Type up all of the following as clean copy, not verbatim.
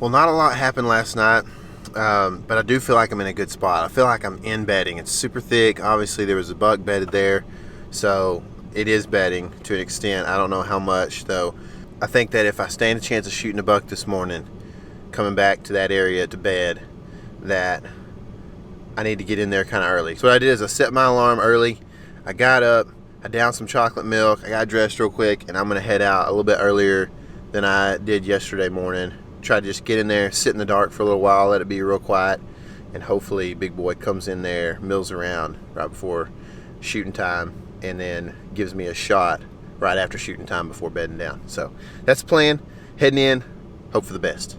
Well, not a lot happened last night, but I do feel like I'm in a good spot. I feel like I'm in bedding. It's super thick. Obviously, there was a buck bedded there, so it is bedding to an extent. I don't know how much, though. I think that if I stand a chance of shooting a buck this morning, coming back to that area to bed, that I need to get in there kind of early. So what I did is I set my alarm early. I got up, I downed some chocolate milk, I got dressed real quick, and I'm going to head out a little bit earlier than I did yesterday morning. Try to just get in there, sit in the dark for a little while, let it be real quiet, and hopefully Big Boy comes in there, mills around right before shooting time, and then gives me a shot right after shooting time before bedding down. So that's the plan. Heading in, hope for the best.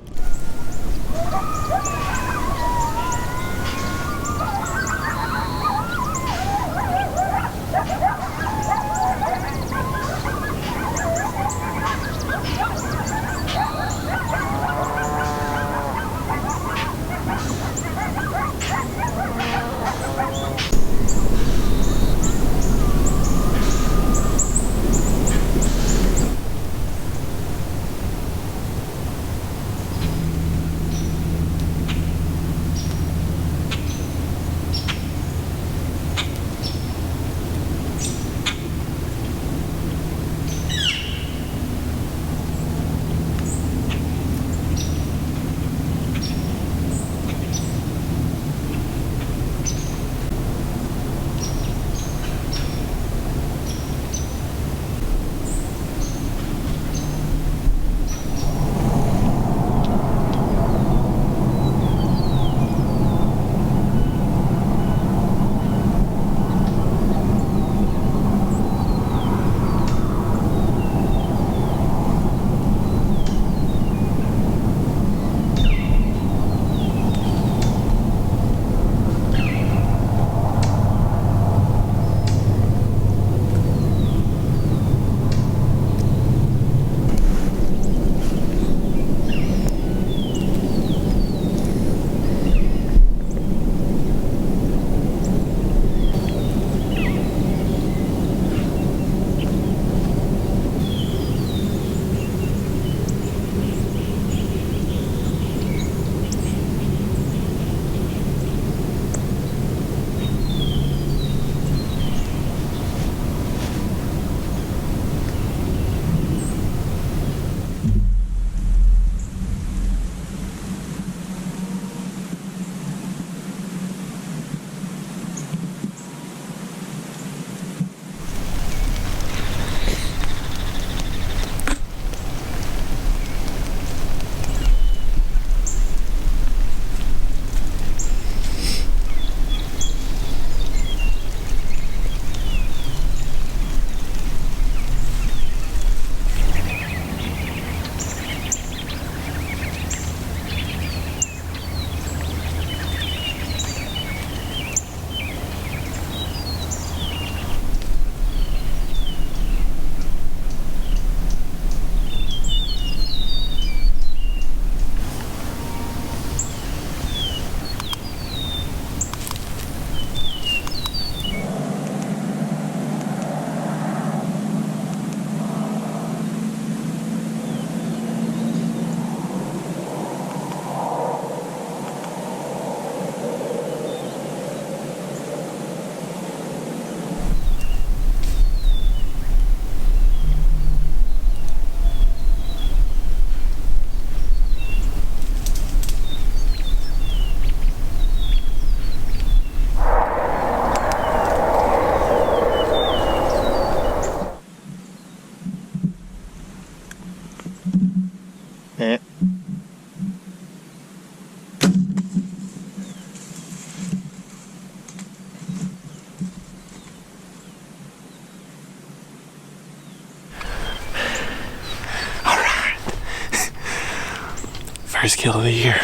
First kill of the year.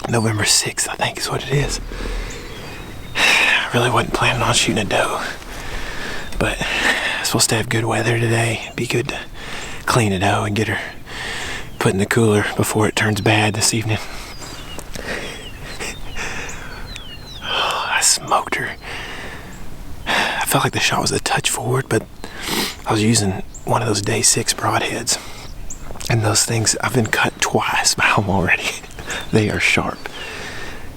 November 6th, I think is what it is. I really wasn't planning on shooting a doe, but it's supposed to have good weather today. It'd be good to clean a doe and get her put in the cooler before it turns bad this evening. I smoked her. I felt like the shot was a touch forward, but I was using one of those day 6 broadheads. And those things, I've been cut twice by them already. They are sharp.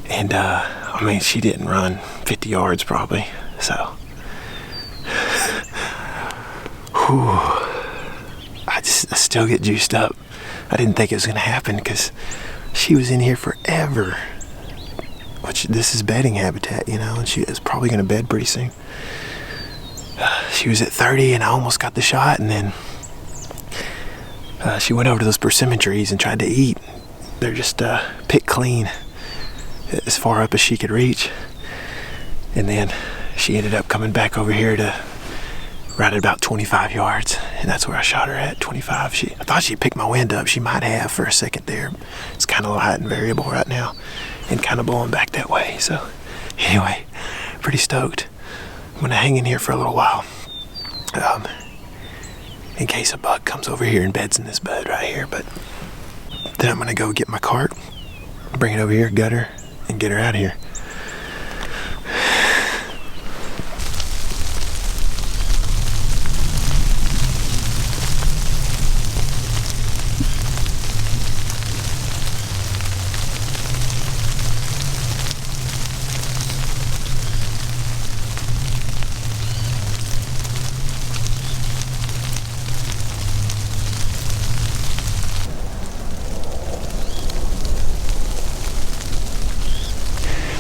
And I mean, she didn't run 50 yards probably, so. Whew. I still get juiced up. I didn't think it was gonna happen because she was in here forever. Which, this is bedding habitat, you know, and she is probably gonna bed pretty soon. She was at 30 and I almost got the shot, and then she went over to those persimmon trees and tried to eat. They're just picked clean as far up as she could reach. And then she ended up coming back over here to right at about 25 yards, and that's where I shot her at, 25. I thought she picked my wind up. She might have for a second there. It's kind of light and variable right now and kind of blowing back that way. So anyway, pretty stoked. I'm gonna hang in here for a little while in case a buck comes over here and beds in this bed right here. But then I'm gonna go get my cart, bring it over here, gut her, and get her out of here.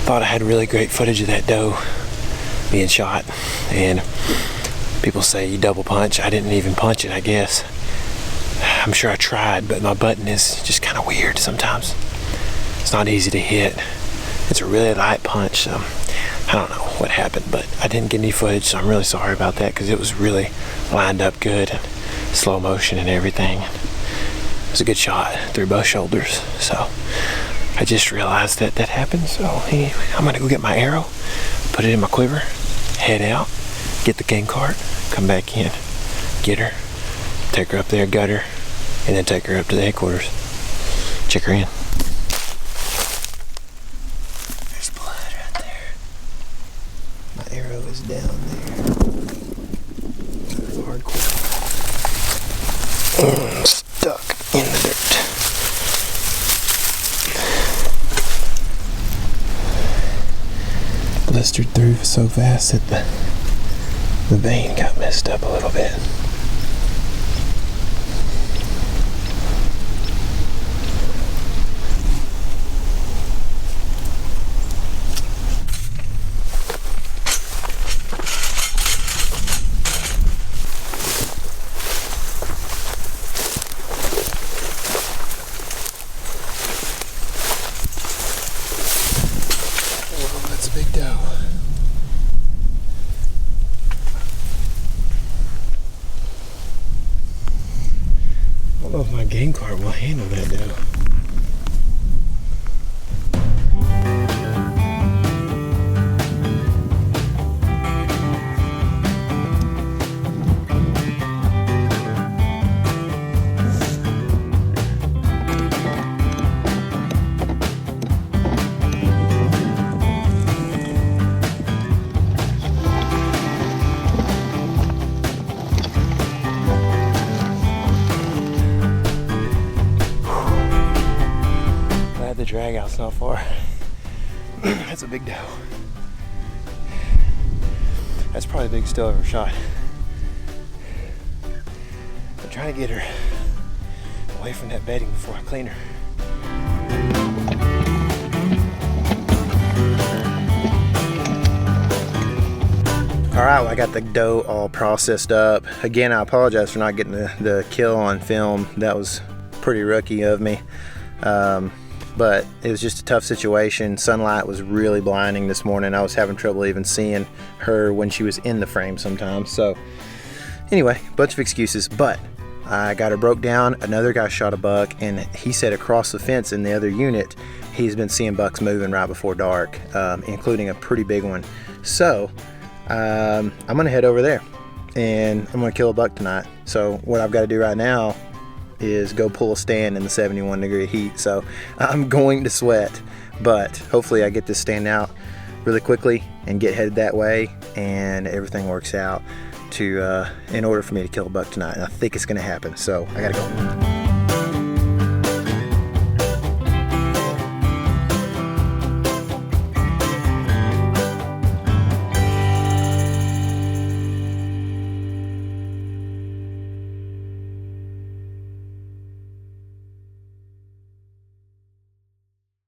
Thought I had really great footage of that doe being shot, and people say you double punch. I didn't even punch it, I guess. I'm sure I tried, but my button is just kind of weird sometimes. It's not easy to hit. It's a really light punch, so I don't know what happened, but I didn't get any footage, so I'm really sorry about that because it was really lined up good and slow motion and everything. It was a good shot through both shoulders, so I just realized that happened. So anyway, I'm gonna go get my arrow, put it in my quiver, head out, get the game cart, come back in, get her, take her up there, gut her, and then take her up to the headquarters. Check her in. There's blood right there. My arrow is down there. Hardcore. Stuck in the dirt. Blistered through so fast that the vein got messed up a little bit. Big doe. I don't know if my game cart will handle that doe. The drag out's not far. That's a big doe. That's probably the biggest doe I've ever shot. I'm trying to get her away from that bedding before I clean her. All right, well, I got the doe all processed up. Again, I apologize for not getting the kill on film. That was pretty rookie of me. But it was just a tough situation. Sunlight was really blinding this morning. I was having trouble even seeing her when she was in the frame sometimes. So anyway, bunch of excuses, but I got her broke down. Another guy shot a buck, and he said across the fence in the other unit, he's been seeing bucks moving right before dark, including a pretty big one. So I'm gonna head over there and I'm gonna kill a buck tonight. So what I've got to do right now is go pull a stand in the 71 degree heat. So I'm going to sweat, but hopefully I get this stand out really quickly and get headed that way, and everything works out to in order for me to kill a buck tonight. And I think it's gonna happen, so I gotta go.